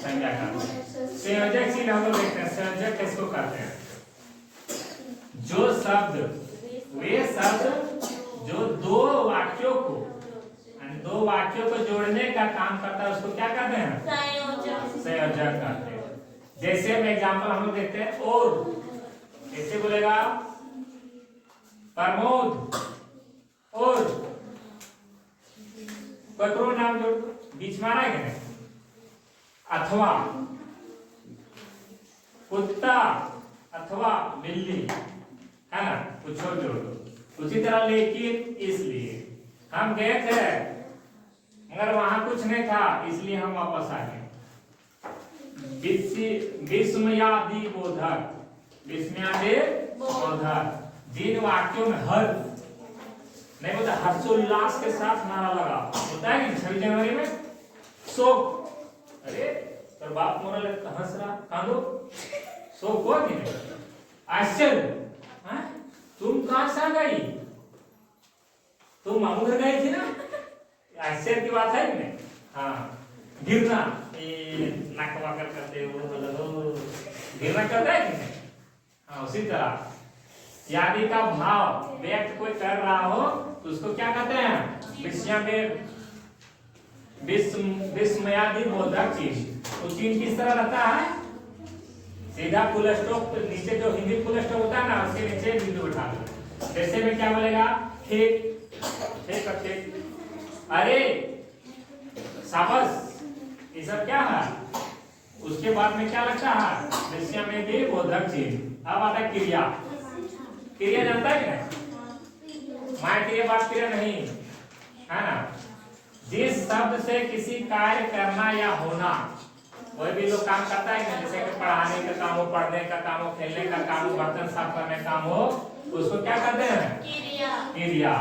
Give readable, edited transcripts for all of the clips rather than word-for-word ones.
संज्ञा कहते हैं। संयोजक चिन्ह हम लोग देखते हैं, संयोजक किसको कहते हैं? जो शब्द, वे शब्द जो दो वाक्यों को जोड़ने का काम करता है उसको क्या कहते हैं? संयोजक कहते हैं। जैसे हम एग्जाम्पल हम लोग देखते हैं, और कैसे बोलेगा? प्रमोद और कोई नाम जोड़ बीच में आ रहा है कि नहीं? अथवा कुत्ता अथवा बिल्ली, है ना, कुछ और जोड़ दो। उसी तरह लेकिन इसलिए हम गए थे मगर वहां कुछ नहीं था इसलिए हम वापस आ गए। विस्मयादि बोधक, विस्मयादि बोधक, जिन वाक्यों में हर नहीं बोलता, हर्षोल्लास के साथ नारा लगा होता है कि 26 जनवरी में शोक, अरे तो बाप मोरा लगता हंस रहा, कांदो, शोक हुआ कि नहीं? आश्चर्य, तुम कहां से आ गई? तुम मामू घर गई थी ना? आश्चर्य की बात है कि नहीं? हाँ, गिरना, नाक वाकर करते हो, गिरना करता है कि नहीं? हाँ, उसी तरह यादि का भाव व्यक्त कोई कर रहा हो तो उसको क्या कहते हैं? विस्मयादि बोधक चिन्ह। वो चिन्ह किस तरह रहता है? सीधा फुल स्टॉप, नीचे जो हिंदी फुल स्टॉप होता है ना उसके नीचे बिंदु बैठा दो। जैसे में क्या बोलेगा? ठीक, ठीक, ठीक, अरे शाबाश, ये सब क्या है? उसके बाद में क्या लगता है? विस्मयादि बोधक चिन्ह। अब आता है क्रिया। क्रिया जानता है कि नहीं? माया क्रिया बात क्रिया नहीं है ना। जिस शब्द से किसी कार्य करना या होना, कोई भी लोग काम करता है कि जैसे कि पढ़ाने का काम हो, पढ़ने का काम हो, खेलने का काम हो, बर्तन साफ करने का काम हो, उसको क्या कहते हैं? क्रिया। क्रिया।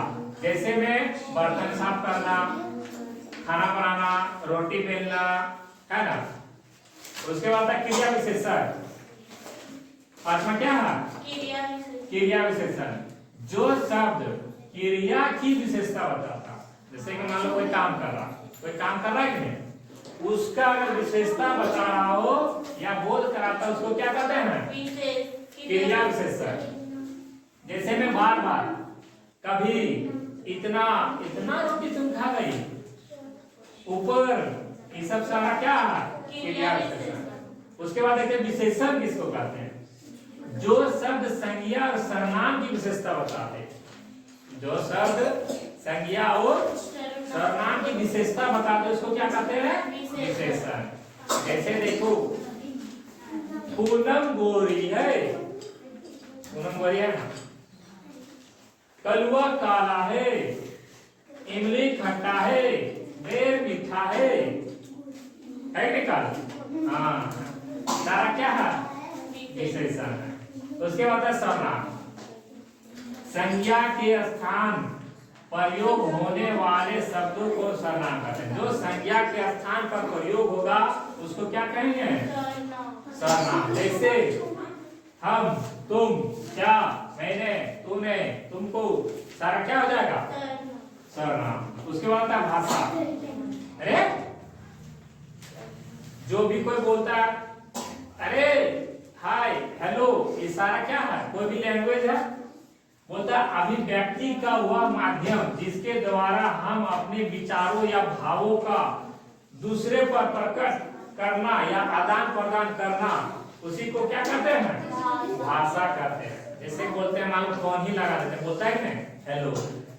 जैसे में बर्तन साफ करना, खाना बनाना, रोटी बेलना, है ना। उसके बाद क्रिया विशेषण। पांचवा क्या है? क्रिया विशेषण। जो शब्द क्रिया की विशेषता बताता, जैसे कि मान लो कोई काम कर रहा है कि नहीं, उसका अगर विशेषता बता रहा हो या बोध कराता उसको क्या कहते हैं? क्रिया विशेषण। जैसे में बार बार, कभी, इतना, इतना रोटी तुम खा गई, ऊपर, ये सब सारा क्या है? क्रिया विशेषण। उसके बाद देखते विशेषण किसको कहते हैं? जो शब्द संज्ञा और सर्वनाम की विशेषता बताते, जो शब्द संज्ञा और सर्वनाम की विशेषता बताते उसको क्या कहते हैं? विशेषण। जैसे देखो, पूनम गोरी है, पूनम गोरी है ना, कलुआ काला है, इमली खट्टा है, बेर मीठा है निकाल। हाँ, सारा क्या है? विशेषण है। उसके बाद है सर्वनाम। संज्ञा के स्थान प्रयोग होने वाले शब्दों को सर्वनाम कहते हैं। जो संज्ञा के स्थान पर प्रयोग होगा उसको क्या कहेंगे? सर्वनाम। जैसे हम, तुम, क्या, मैंने, तूने, तुमको, सारा क्या हो जाएगा? सर्वनाम। उसके बाद है भाषा। अरे जो भी कोई बोलता है, अरे हाय, हेलो, ये सारा क्या है? कोई भी लैंग्वेज है, बोलता है अभिव्यक्ति का वह माध्यम जिसके द्वारा हम अपने विचारों या भावों का दूसरे पर प्रकट करना या आदान प्रदान करना, उसी को क्या कहते हैं? भाषा कहते हैं। जैसे बोलते हैं, मान लो फोन ही लगा देते हैं, बोलता है कि नहीं? हेलो,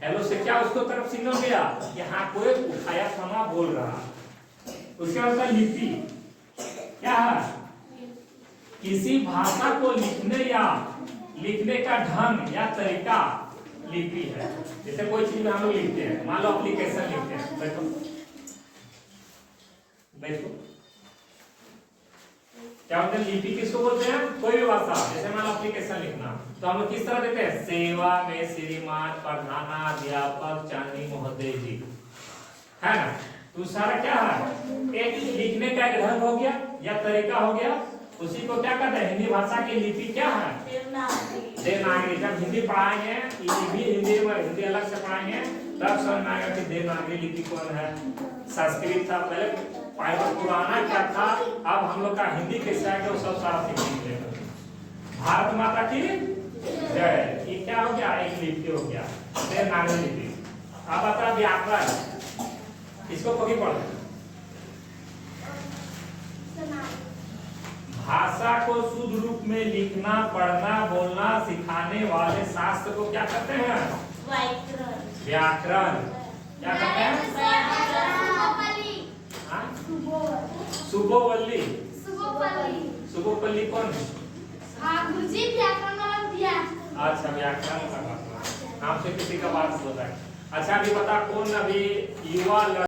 हेलो से क्या उसको तरफ सिग्नल गया कि हाँ कोई उठाया समा बोल रहा। उसके बाद लिपि क्या है? किसी भाषा को लिखने या लिखने का ढंग या तरीका लिपि है। जैसे कोई चीज में हम लोग लिखते हैं, मान लो एप्लीकेशन लिखते हैं, बैठो बैठो, क्या बोलते हैं? लिपि किसको बोलते हैं? कोई भी भाषा, जैसे मान लो एप्लीकेशन लिखना, तो हम लोग किस तरह देते हैं? सेवा में श्रीमान प्रधानाध्यापक चांदी महोदय जी, है ना। तो सारा क्या है? एक लिखने का एक ढंग हो गया या तरीका हो गया, उसी को क्या कहते हैं? हिंदी भाषा की लिपि क्या है? देवनागरी। जब हिंदी पढ़ाएंगे, हिंदी में हिंदी अलग से पढ़ाएंगे, तब समझ में आएगा कि देवनागरी लिपि कौन है। संस्कृत था, पहले पहले पुराना क्या था, अब हम लोग का हिंदी कैसा है कि वो सब सारा सीखेंगे। भारत माता की जय। ये क्या हो गया, एक लिपि हो गया, देवनागरी लिपि। अब आता व्याकरण, इसको कभी पढ़ो। भाषा को शुद्ध रूप में लिखना, पढ़ना, बोलना सिखाने वाले शास्त्र को क्या कहते हैं? व्याकरण। क्या कहते हैं? सुबोवल्ली। सुबोवल्ली कौन? गुरुजी व्याकरण वाला दिया। अच्छा, व्याकरण का नाम से किसी का बात होता है। अच्छा, अभी बता, कौन अभी युवा